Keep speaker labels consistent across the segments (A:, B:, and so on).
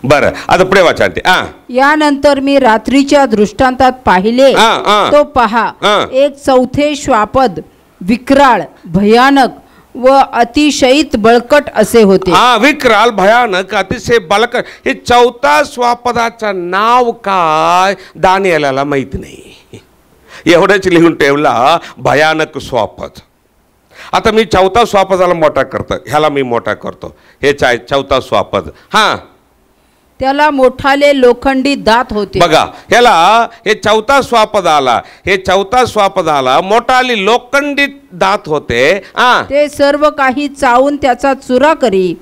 A: बरं, आता पुढे वाचा ते.
B: यानंतर मी रात्रीच्या दृष्टांतात पाहिले, तो पहा एक चौथे श्वापद विक्राळ भयानक व अतिशयित बळकट असे होते.
A: विक्राल भयानक अतिशय बळकट. हे चौथा स्वापदाचं नाव काय दानिएलाला माहित नाही. एवढंच लिहून ठेवला भयानक स्वापद. आता मी चौथा स्वापदाला मोठा करतो, ह्याला मी मोठा करतो. हे चौथा स्वापद.
B: त्याला मोठाले लोखंडी दात होते.
A: बघा, ह्याला हे चौथा स्वापदाला मोठाली लोखंडी दात होते.
B: ते सर्व काही चावून त्याचा चुरा करी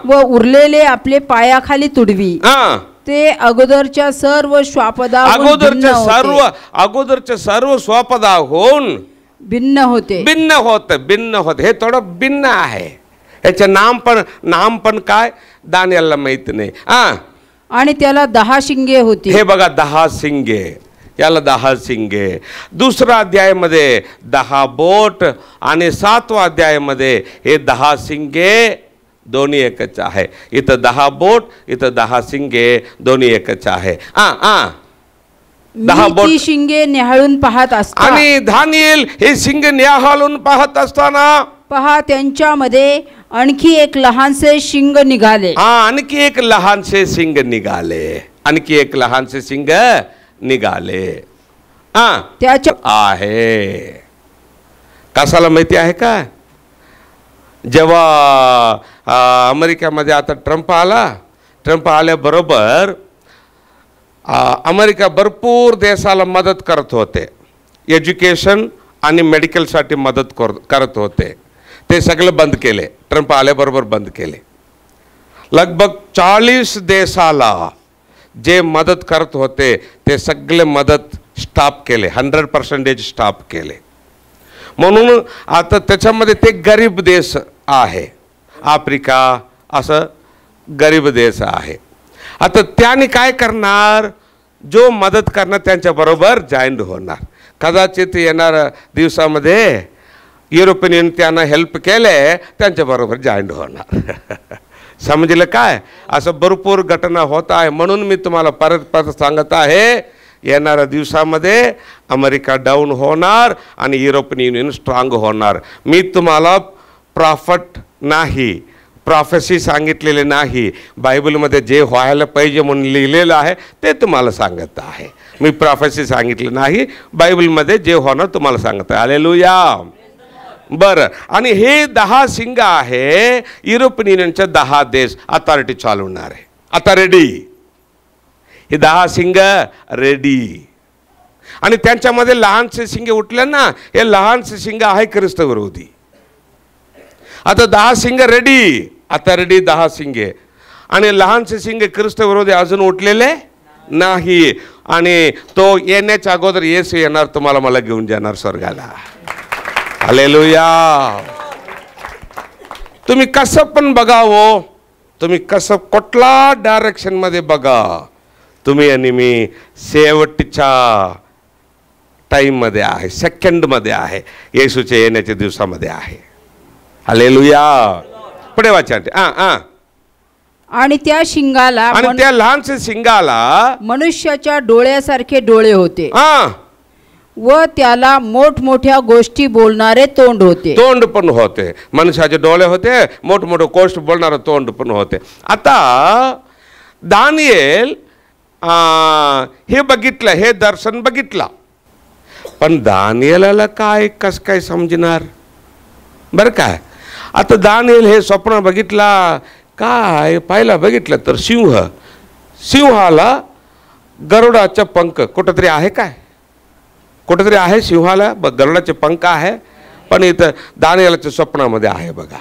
B: व उरलेले आपले पायाखाली तुडवी. ते अगोदरच्या सर्व
A: स्वापदाहून भिन्न होते. हे थोडं भिन्न आहे. याचे नाम पण काय दानिएलला माहित नाही.
B: आणि त्याला 10 शिंगे होती.
A: हे बघा 10 शिंगे, याला 10 शिंगे. दुसरा अध्यायामध्ये 10 बोट आणि 7व्या अध्यायामध्ये हे 10 शिंगे दोन्ही एकच आहे. इथं 10 बोट, इथं 10 शिंगे, दोन्ही एकच आहे.
B: 10 बोट शिंगे निहाळून पाहत असताना,
A: आणि दानिएल हे शिंगे निहाळून पाहत असताना
B: पहा त्यांच्यामध्ये आणखी एक लहानसे शिंग निघाले.
A: आणखी एक लहानसे शिंग निघाले.
B: त्याच्या
A: आहे. कसाला माहिती आहे का? जेव्हा अमेरिकेमध्ये आता ट्रम्प आल्याबरोबर अमेरिका भरपूर देशाला मदत करत होते. एज्युकेशन आणि मेडिकलसाठी मदत करत होते. ते सगळे बंद केले. ट्रम्प आल्याबरोबर बंद केले. लगभग 40 देशाला जे मदत करत होते ते सगळे मदत स्टॉप केले. 100% स्टॉप केले. म्हणून आता त्याच्यामध्ये ते गरीब देश आहे. आफ्रिका असं गरीब देश आहे. आता त्याने काय करणार? जो मदत करणार त्यांच्याबरोबर जॉईंट होणार. कदाचित येणाऱ्या दिवसामध्ये युरोपियन युनियन त्यांना हेल्प केले, त्यांच्याबरोबर जॉईंट होणार. समजलं काय? असं भरपूर घटना होत आहे. म्हणून मी तुम्हाला परत सांगत आहे, येणाऱ्या दिवसामध्ये अमेरिका डाऊन होणार आणि युरोपियन युनियन स्ट्रॉंग होणार. मी तुम्हाला प्रॉफेसी सांगितलेले नाही. बायबलमध्ये जे व्हायला पाहिजे म्हणून लिहिलेलं आहे ते तुम्हाला सांगत आहे. मी प्रॉफेसी सांगितलं नाही, बायबलमध्ये जे होणार तुम्हाला सांगत आहे. हालेलुया. बरं, आणि हे 10 शिंग आहे. युरोपियन युनियनचे 10 देश अथॉरिटी चालवणार आहे. आता रेडी, हे 10 शिंग रेडी. आणि त्यांच्यामध्ये लहानसे शिंगे उठले ना, हे लहानसे शिंग आहे ख्रिस्त विरोधी. आता 10 शिंग रेडी, आता रेडी 10 शिंगे. आणि लहानसे शिंगे ख्रिस्त विरोधी अजून उठलेले नाही. आणि तो येण्याच्या अगोदर येशू येणार, तुम्हाला मला घेऊन जाणार स्वर्गाला. हालेलुया. तुम्ही कसं पण बघा हो, तुम्ही कसं कुठला डायरेक्शन मध्ये बघा, तुम्ही आणि मी शेवटच्या टाइम मध्ये आहे, सेकंड मध्ये आहे, येशूच्या येण्याच्या दिवसामध्ये आहे. हालेलुया. पुढे वाचा.
B: आणि त्या शिंगाला,
A: आणि त्या लहानशा शिंगाला
B: मनुष्याच्या डोळ्यासारखे डोळे होते व त्याला मोठमोठ्या गोष्टी बोलणारे तोंड होते.
A: तोंड पण होते. मनुष्याचे डोळे होते, मोठमोठे गोष्ट बोलणारे तोंड पण होते. आता दानिएल हे बघितलं, हे दर्शन बघितलं, पण दानिएलाला कसं काय समजणार बरं काय? आता दानिएल हे स्वप्न बघितला काय? पहिला बघितलं तर सिंहाला गरुडाचा पंख कुठंतरी आहे काय? कुठंतरी आहे सिंहाला गरुडाचे पंख आहे, पण इथं दानिएलाच्या स्वप्नामध्ये आहे. बघा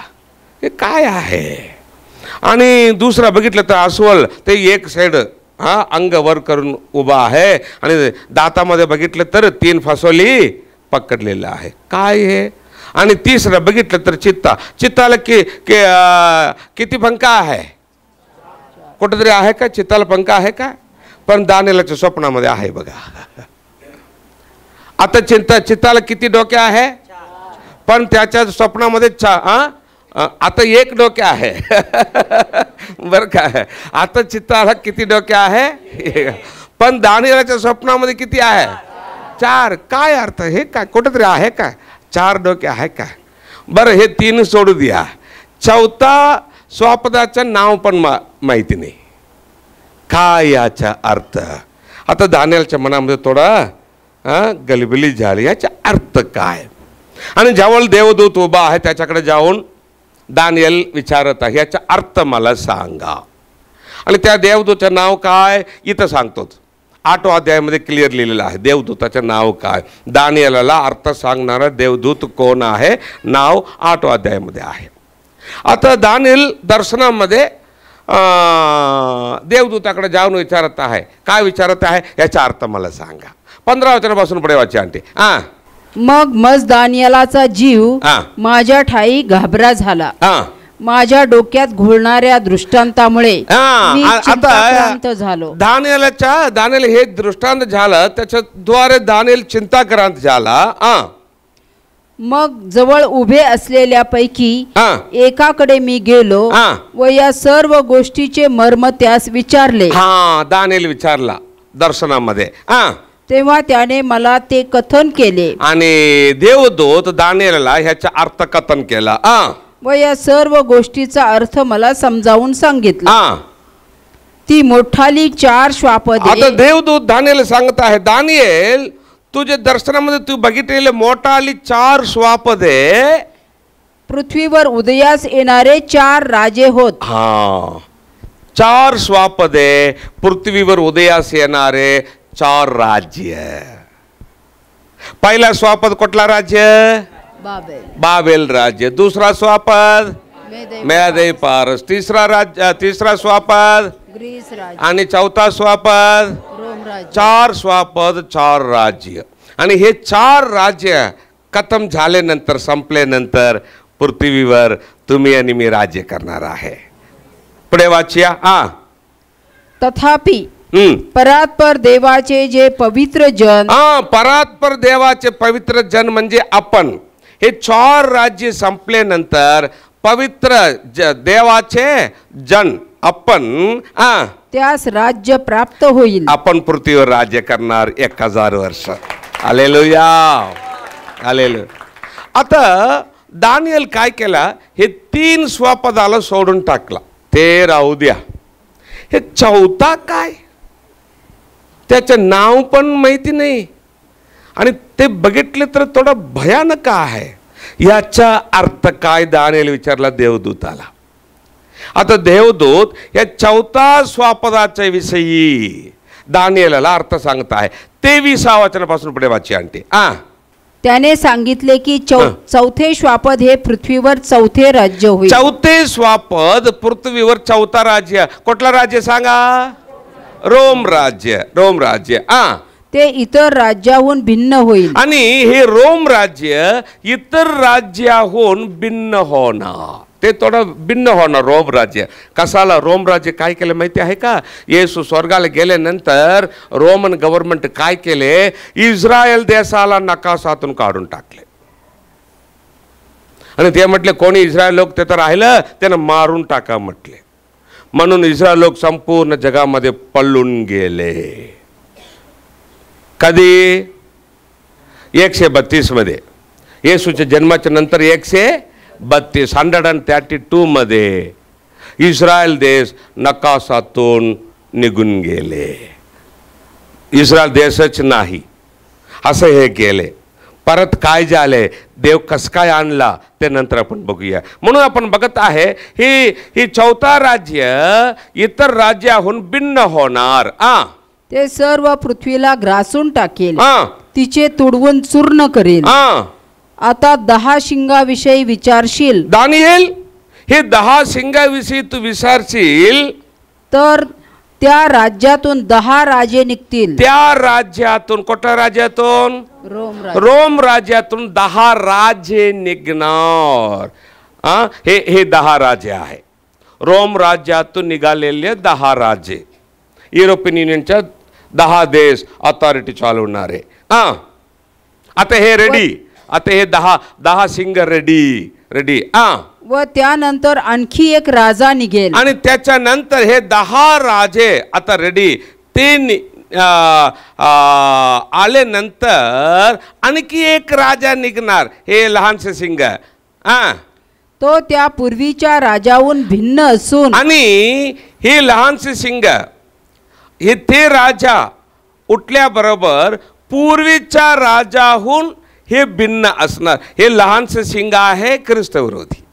A: हे काय आहे? आणि दुसरा बघितलं तर अस्वल, ते एक साईड अंग वर करून उभा आहे आणि दातामध्ये बघितलं तर 3 फसोली पकडलेलं आहे. काय हे? आणि तिसरं बघितलं तर चित्ताला किती पंख आहे? कुठंतरी आहे का चित्ताला पंख आहे का? पण दानिएलाच्या स्वप्नामध्ये आहे. बघा आता चित्ताला किती डोके आहे? पण त्याच्या स्वप्नामध्ये आता एक डोके आहे बरं काय. आता चित्राला किती डोके आहे? पण दानिएलच्या स्वप्नामध्ये किती आहे? 4. काय अर्थ? हे काय कुठेतरी आहे काय 4 डोके आहे काय? बरं हे 3 सोडू द्या. 4था स्वप्नाचं नाव पण माहिती नाही. काय याचा अर्थ? आता दानिएलच्या मनामध्ये थोडा गलबली झाली. याचा अर्थ काय? आणि ज्यावेळेला देवदूत उभा आहे त्याच्याकडे जाऊन दानिएल विचारत आहे याचा अर्थ मला सांगा. आणि त्या देवदूताचं नाव काय इथं सांगतोच. 8व्या अध्यायामध्ये क्लिअर लिहिलेलं आहे देवदूताचं नाव काय. दानिएलला अर्थ सांगणारा देवदूत कोण आहे नाव 8व्या अध्यायामध्ये आहे. आता दानिएल दर्शनामध्ये देवदूताकडे जाऊन विचारत आहे. काय विचारत आहे? याचा अर्थ मला सांगा. 15 वचनापासून पुढे वाचा आणते.
B: मग दानिएलाचा जीव माझ्या ठाई घाबरा झाला. माझ्या डोक्यात घोळणाऱ्या दृष्टांतामुळे मी चिंताक्रांत झालो.
A: दानिएल हे दृष्टांत झालं त्याच्याद्वारे दानिएल चिंताक्रांत झाला.
B: मग जवळ उभे असलेल्यापैकी एकाकडे मी गेलो व या सर्व गोष्टीचे मर्म त्यास विचारले.
A: दानिएल विचारला दर्शनामध्ये.
B: तेव्हा त्याने मला ते कथन केले
A: आणि देवदूत दानिएलला ह्याचा अर्थ कथन केला
B: व या सर्व गोष्टीचा अर्थ मला समजावून सांगितला. ती मोठाली 4 श्वापदे.
A: आता देवदूत दानिएल सांगत आहे दानिएल तुझे दर्शनामध्ये तू बघितलेले मोठाली 4 श्वापदे
B: पृथ्वीवर उदयास येणारे 4 राजे होत.
A: 4 श्वापदे पृथ्वीवर उदयास येणारे 4 राज्य. पहिला श्वापद कुठला राज्य? बाबेल राज्य. दुसरा श्वापद मेदे पारस. तिसरा श्वापद
B: ग्रीस राज्य.
A: आणि 4था श्वापद
B: रोम राज्य.
A: 4 श्वापद 4 राज्य. आणि हे 4 राज्य खतम झाल्यानंतर संपल्यानंतर पृथ्वीवर तुम्ही आणि मी राज्य करणार आहे. पुढे वाचिया.
B: तथापि परात्पर देवाचे जे पवित्र जन.
A: परात्पर देवाचे पवित्र जन म्हणजे आपण. हे 4 राज्य संपल्यानंतर पवित्र देवाचे जन आपण
B: त्यास राज्य प्राप्त होईल.
A: आपण पृथ्वीवर राज्य करणार 1000 वर्ष. Hallelujah hallelujah. आता दानिएल काय केला? हे 3 स्वपदाला सोडून टाकला. ते राहू द्या. हे 4था काय त्याचं नाव पण माहिती नाही आणि ते बघितले तर थोडं भयानक आहे. याचा अर्थ काय दानिएल विचारला देवदूताला. आता देवदूत या 4था स्वपदाच्या विषयी दानिएलला अर्थ सांगत आहे. 23व्या वचनापासून पुढे वाची आणते.
B: त्याने सांगितले की 4थे श्वापद हे पृथ्वीवर 4थे राज्य होईल.
A: 4थे श्वापद पृथ्वीवर 4था राज्य. कुठला राज्य सांगा? रोम राज्य. रोम राज्य.
B: ते इतर राज्याहून भिन्न होईल.
A: आणि हे रोम राज्य इतर राज्याहून भिन्न होणार. ते थोडं भिन्न होणार रोम राज्य. कसाला? रोम राज्य काय केलं माहिती आहे का? येशू स्वर्गाला गेल्यानंतर रोमन गव्हर्नमेंट काय केले? इस्रायल देशाला नकाशातून काढून टाकले आणि ते म्हटले कोणी इस्रायल लोक तिथं राहिलं त्यांना मारून टाका म्हटले. म्हणून इस्रायल लोक संपूर्ण जगामध्ये पळून गेले. कधी? 132 मध्ये. येशूच्या जन्माच्या नंतर 132 मध्ये इस्रायल देश नकाशातून निघून गेले. इस्रायल देशच नाही असं हे केले. परत काय झाले? देव कस काय आणला ते नंतर आपण बघूया. म्हणून आपण बघत आहे ही 4था राज्य इतर राज्याहून भिन्न होणार.
B: ते सर्व पृथ्वीला ग्रासून टाकेल. तिचे तुडवून चूर्ण करेल. आता 10 शिंगाविषयी विचारशील
A: दानिएल. हे 10 शिंगाविषयी तू विचारशील
B: तर त्या राज्यातून 10 राजे निघतील.
A: त्या राज्यातून कोणत्या राज्यातून? रोम राज्यातून 10 राजे निघणार. हे 10 राजे आहे. रोम राज्यातून निघालेले 10 राजे. युरोपियन युनियनच्या 10 देश अथॉरिटी चालवणारे. आता हे रेडी. आता हे 10 सिंग रेडी.
B: व त्यानंतर आणखी एक राजा निघेल.
A: आणि त्याच्यानंतर हे 10 राजे आता रेडी, ते आले नंतर आणखी एक राजा निघणार, हे लहानसे सिंग.
B: तो त्या पूर्वीच्या राजाहून भिन्न असून,
A: आणि हे लहानसे सिंग, हे ते राजा उठल्याबरोबर पूर्वीच्या राजाहून हे भिन्न असणार. हे लहानसे सिंग आहे ख्रिस्तविरोधी.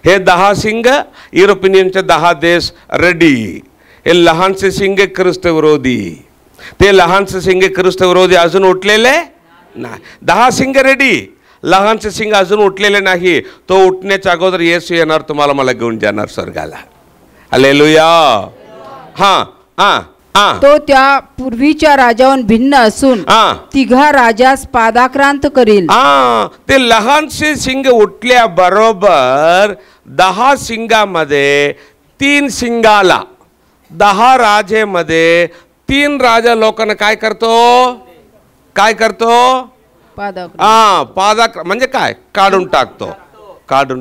A: हे 10 सिंग युरोपियन युनियनचे 10 देश रेडी. हे लहानसे सिंग ख्रिस्तविरोधी. ते लहानसे सिंग ख्रिस्तविरोधी अजून उठलेले नाही. 10 सिंग रेडी, लहानसे सिंग अजून उठलेले नाही. तो उठण्याच्या अगोदर येशू येणार, तुम्हाला मला घेऊन जाणार स्वर्गाला. हालेलुया. हां हां हां.
B: तो त्या पूर्वीच्या राजाहून भिन्न असून तिघा राजास पादाक्रांत करील.
A: ते लहानसे सिंग उठल्याबरोबर 10 सिंगामध्ये 3 सिंगाला, 10 राजेमध्ये 3 राजा लोकांना काय करतो? पादाक्रांत म्हणजे काय? काढून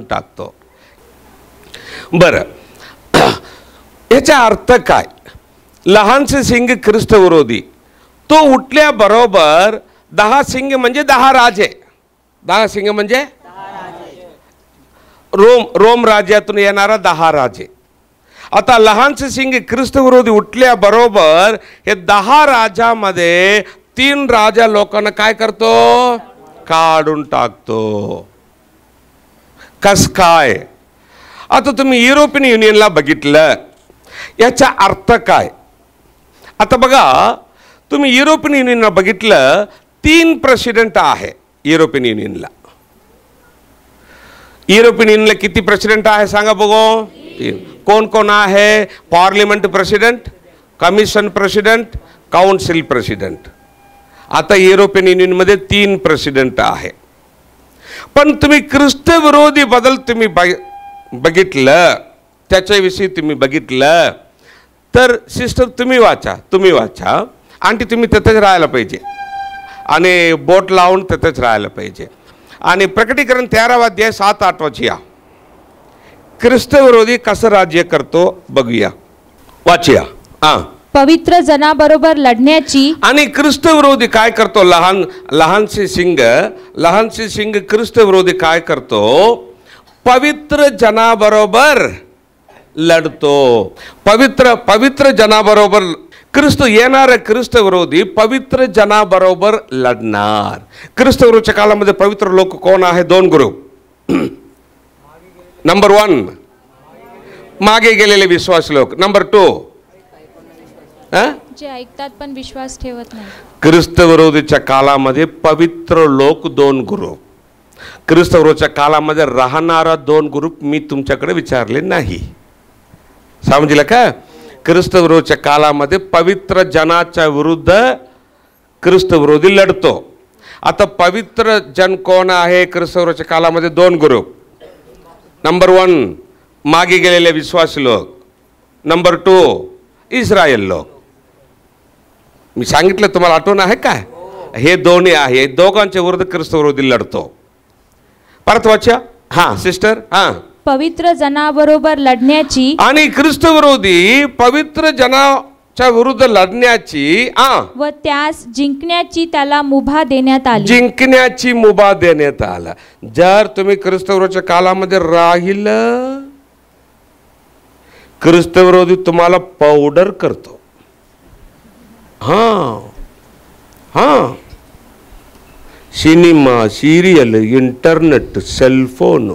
A: टाकतो. बरं, याचा अर्थ काय? लहानसे सिंग ख्रिस्तविरोधी. तो उठल्याबरोबर 10 सिंग म्हणजे 10 राजे. 10 सिंग म्हणजे रोम राज्यातून येणारा 10 राजे. आता लहानसे सिंग ख्रिस्तविरोधी उठल्याबरोबर हे 10 राजामध्ये 3 राजा लोकांना काय करतो? काढून टाकतो. कस काय? आता तुम्ही युरोपियन युनियनला बघितलं, याचा अर्थ काय? आता बघा, तुम्ही युरोपियन युनियनला बघितलं, 3 प्रेसिडेंट आहे युरोपियन युनियनला. युरोपियन युनियनला किती प्रेसिडेंट आहे सांगा बघू? 3. कोण कोण आहे? Parliament president, commission president, council president. आता युरोपियन युनियनमध्ये 3 प्रेसिडेंट आहे. पण तुम्ही ख्रिस्तविरोधी बदल तुम्ही बघितलं, त्याच्याविषयी तुम्ही बघितलं तर सिस्टर तुम्ही वाचा. आणि तुम्ही तिथेच राहायला पाहिजे आणि बोट लावून तिथेच राहायला पाहिजे. आणि प्रकटीकरण 13वा अध्याय 7-8 वाचिया. ख्रिस्तविरोधी कसं राज्य करतो बघूया, वाचिया.
C: पवित्र जनाबरोबर लढण्याची.
A: आणि ख्रिस्तविरोधी काय करतो? लहानसे सिंग ख्रिस्तविरोधी काय करतो? पवित्र जनाबरोबर लढतो. पवित्र जनाबरोबर येणार ख्रिस्तविरोधी पवित्र जनाबरोबर लढणार. ख्रिस्तविरोधीच्या काळामध्ये पवित्र लोक कोण आहे? 2 ग्रुप. नंबर 1 मागे गेलेले विश्वासी लोक. नंबर 2
C: जे ऐकतात पण विश्वास ठेवत नाही.
A: ख्रिस्तविरोधीच्या काळामध्ये पवित्र लोक 2 ग्रुप. ख्रिस्तविरोधीच्या काळामध्ये राहणारा 2 ग्रुप मी तुमच्याकडे विचारले नाही. समजलं का? ख्रिस्तविरोधीच्या काळामध्ये पवित्र जनाच्या विरुद्ध ख्रिस्तविरोधी लढतो. आता पवित्र जन कोण आहे ख्रिस्तविरोधीच्या काळामध्ये? 2 ग्रुप. नंबर 1 मागे गेलेले विश्वासी लोक. नंबर 2 इस्रायल लोक. मी सांगितलं तुम्हाला, आठवण आहे काय? हे दोन्ही आहे, दोघांच्या विरुद्ध ख्रिस्तविरोधी लढतो. परत वाचा. हां सिस्टर.
C: पवित्र जनाबरोबर लढण्याची.
A: आणि ख्रिस्तविरोधी पवित्र जनाच्या विरुद्ध लढण्याची
C: व त्यास जिंकण्याची त्याला मुभा देण्यात आली.
A: जिंकण्याची मुभा देण्यात आला. जर तुम्ही ख्रिस्तविरोधीच्या काळामध्ये राहिलं, ख्रिस्तविरोधी तुम्हाला पावडर करतो. सिनेमा, सिरियल, इंटरनेट, सेलफोन,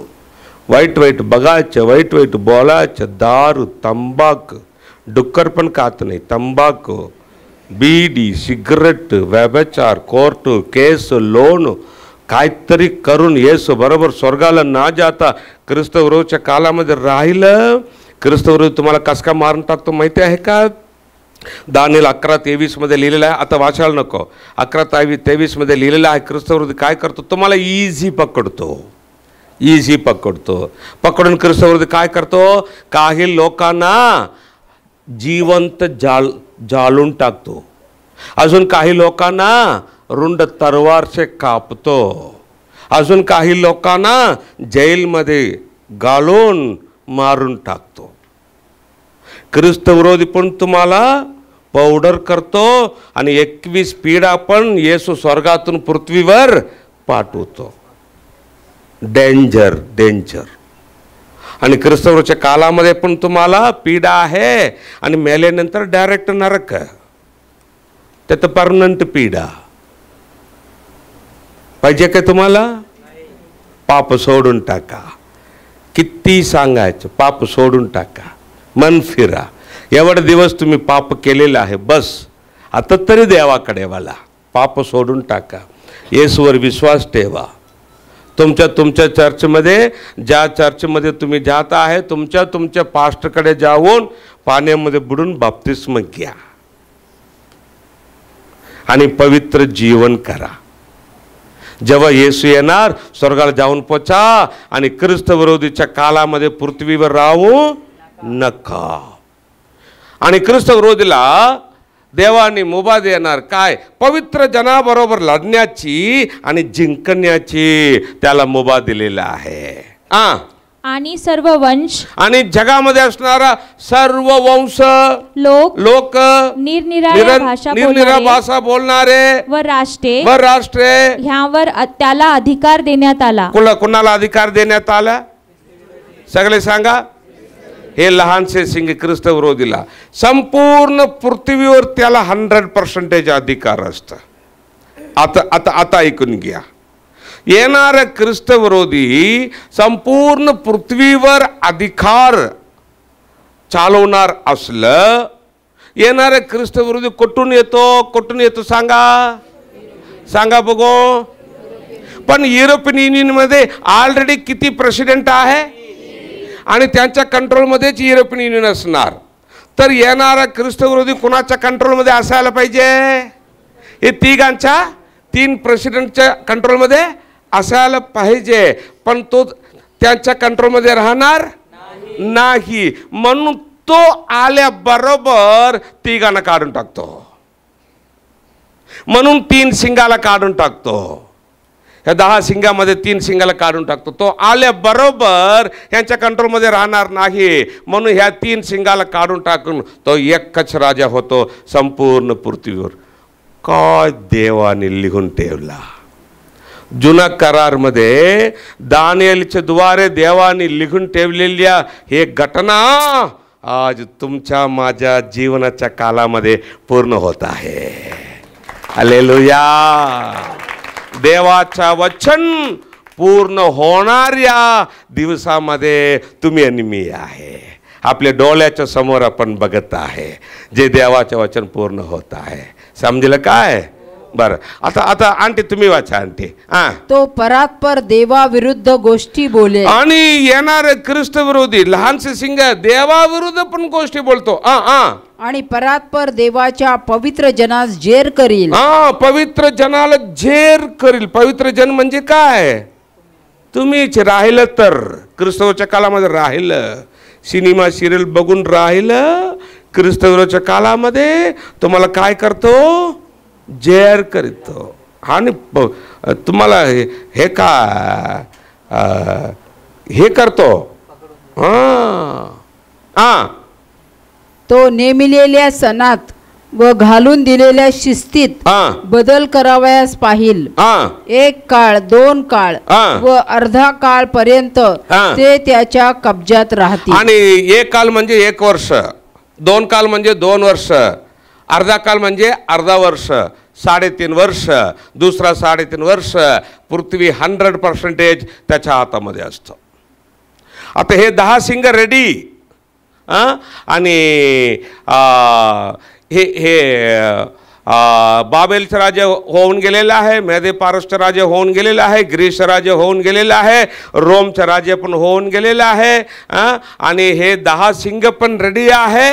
A: वाईट बघायचं, वाईट बोलायचं, दारू, तंबाखू, डुक्कर पण खात नाही, तंबाखू, बीडी, सिगरेट, व्यभिचार, कोर्ट केस, लोन, काहीतरी करून येसो बरोबर स्वर्गाला ना जाता ख्रिस्तविरोधीच्या काळामध्ये राहिलं, ख्रिस्तविरोधी तुम्हाला कस का मारून टाकतो माहिती आहे का? दानिएल 11:23 मध्ये लिहिलेलं आहे. आता वाचायला नको. 11:23 मध्ये लिहिलेलं आहे. ख्रिस्तविरोधी काय करतो? तुम्हाला इझी पकडतो. पकडून ख्रिस्तविरोधी काय करतो? काही लोकांना जिवंत जाळून टाकतो. अजून काही लोकांना रुंड तलवार से कापतो. अजून काही लोकांना जेलमध्ये घालून मारून टाकतो. ख्रिस्तविरोधी पण तुम्हाला पावडर करतो आणि 21 पिढ्या पण येशू स्वर्गातून पृथ्वीवर पाठवतो. Danger danger. आणि ख्रिस्तविरोधीच्या कालामध्ये पण तुम्हाला पीडा आहे आणि मेल्यानंतर डायरेक्ट नरक, त्यात परमनंट पीडा. पाहिजे का तुम्हाला? पाप सोडून टाका. किती सांगायचं, पाप सोडून टाका, मन फिरा. एवढे दिवस तुम्ही पाप केलेलं आहे, बस आता तरी देवाकडे वाला. पाप सोडून टाका, येशूवर विश्वास ठेवा. तुमच्या चर्चमध्ये, ज्या चर्चमध्ये तुम्ही जात आहे, तुमच्या पास्टरकडे जाऊन पाण्यामध्ये बुडून बाप्तिस्म घ्या आणि पवित्र जीवन करा. जेव्हा येशू येणार स्वर्गाला जाऊन पोचा आणि ख्रिस्त विरोधीच्या कालामध्ये पृथ्वीवर राहू नका. आणि ख्रिस्त विरोधीला देवाने मुभा देणार काय? पवित्र जनाबरोबर लढण्याची आणि जिंकण्याची त्याला मुभा दिलेला आहे.
C: आणि सर्व वंश
A: आणि जगामध्ये असणारा सर्व वंश, लोक, निरनिराळ्या भाषा बोलणारे
C: व राष्ट्रे ह्यावर त्याला अधिकार देण्यात आला.
A: कुणाला अधिकार देण्यात आला? सगळे सांगा. हे लहानसे सिंग ख्रिस्त विरोधीला संपूर्ण पृथ्वीवर त्याला 100% अधिकार असतं. आता ऐकून घ्या. येणारा ख्रिस्त विरोधी संपूर्ण पृथ्वीवर अधिकार चालवणार असलं, येणारा ख्रिस्त विरोधी कुठून येतो सांगा बघू. पण युरोपियन युनियनमध्ये ऑलरेडी किती प्रेसिडेंट आहे आणि त्यांच्या कंट्रोलमध्येच युरोपियन युनियन असणार. तर येणारा ख्रिस्त विरोधी कुणाच्या कंट्रोलमध्ये असायला पाहिजे? हे तिघांच्या 3 प्रेसिडेंटच्या कंट्रोलमध्ये असायला पाहिजे. पण तो त्यांच्या कंट्रोलमध्ये राहणार नाही. म्हणून तो आल्याबरोबर तिघांना काढून टाकतो. म्हणून 3 सिंगाला काढून टाकतो. ह्या 10 सिंगामध्ये 3 सिंगाला काढून टाकतो. तो आल्याबरोबर यांच्या कंट्रोलमध्ये राहणार नाही. म्हणून ह्या 3 सिंगाला काढून टाकून तो एकच राजा होतो संपूर्ण पृथ्वीवर. काय देवाने लिहून ठेवला. जुना करारमध्ये दानिएलच्या द्वारे देवाने लिहून ठेवलेल्या हे घटना आज तुमच्या माझ्या जीवनाच्या कालामध्ये पूर्ण होत आहे. हालेलुया. देवाचा वचन पूर्ण होणाऱ्या दिवसामध्ये तुम्ही आणि मी आहे. आपल्या डोळ्याच्या समोर आपण बघत आहे जे देवाचे वचन पूर्ण होत आहे. समजलं काय? बरं, आता आंटी तुम्ही वाचा आंटी.
B: तो परात्पर देवाविरुद्ध गोष्टी बोले.
A: आणि येणारे ख्रिस्त विरोधी लहानसे सिंग देवाविरुद्ध पण गोष्टी बोलतो.
B: आणि परात्पर देवाच्या पवित्र जनास जेर करील.
A: पवित्र जनाला जेर करील. पवित्र जन म्हणजे काय? तुम्हीच राहिलं तर ख्रिस्तवाच्या कालामध्ये राहिलं, सिनेमा सिरियल बघून राहिलं, ख्रिस्तवाच्या कालामध्ये तुम्हाला काय करतो? जेर करतो. आणि तुम्हाला हे करतो.
B: तो नेमिलेल्या सणात व घालून दिलेल्या शिस्तीत बदल करावयास पाहिल. 1 काळ, 2 काळ व अर्धा काळ पर्यंत ते त्याच्या कब्जात राहतील.
A: आणि 1 काळ म्हणजे 1 वर्ष, 2 काळ म्हणजे 2 वर्ष, अर्धा काळ म्हणजे अर्धा वर्ष, 3.5 वर्ष, दुसरा 3.5 वर्ष. पृथ्वी 100% त्याच्या हातामध्ये असतं. आता हे 10 सिंग रेडी. आणि हे बाबेलचं राजे होऊन गेलेलं आहे, मेदे पारसचं राजे होऊन गेलेलं आहे, ग्रीस राजे होऊन गेलेलं आहे, रोमचं राजे पण होऊन गेलेलं आहे. आणि हे 10 सिंग पण रेडी आहे.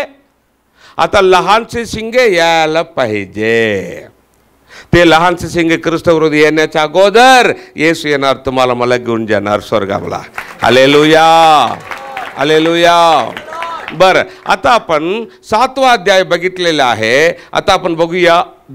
A: आता लहानसे शिंगे यायला पाहिजे. ते लहानसे शिंगे ख्रिस्त विरोधी येण्याच्या अगोदर येशू येणार, तुम्हाला मला घेऊन जाणार स्वर्गाला. Hallelujah, hallelujah. बरं, आता आपण 7वा अध्याय बघितलेला आहे. आता आपण बघूया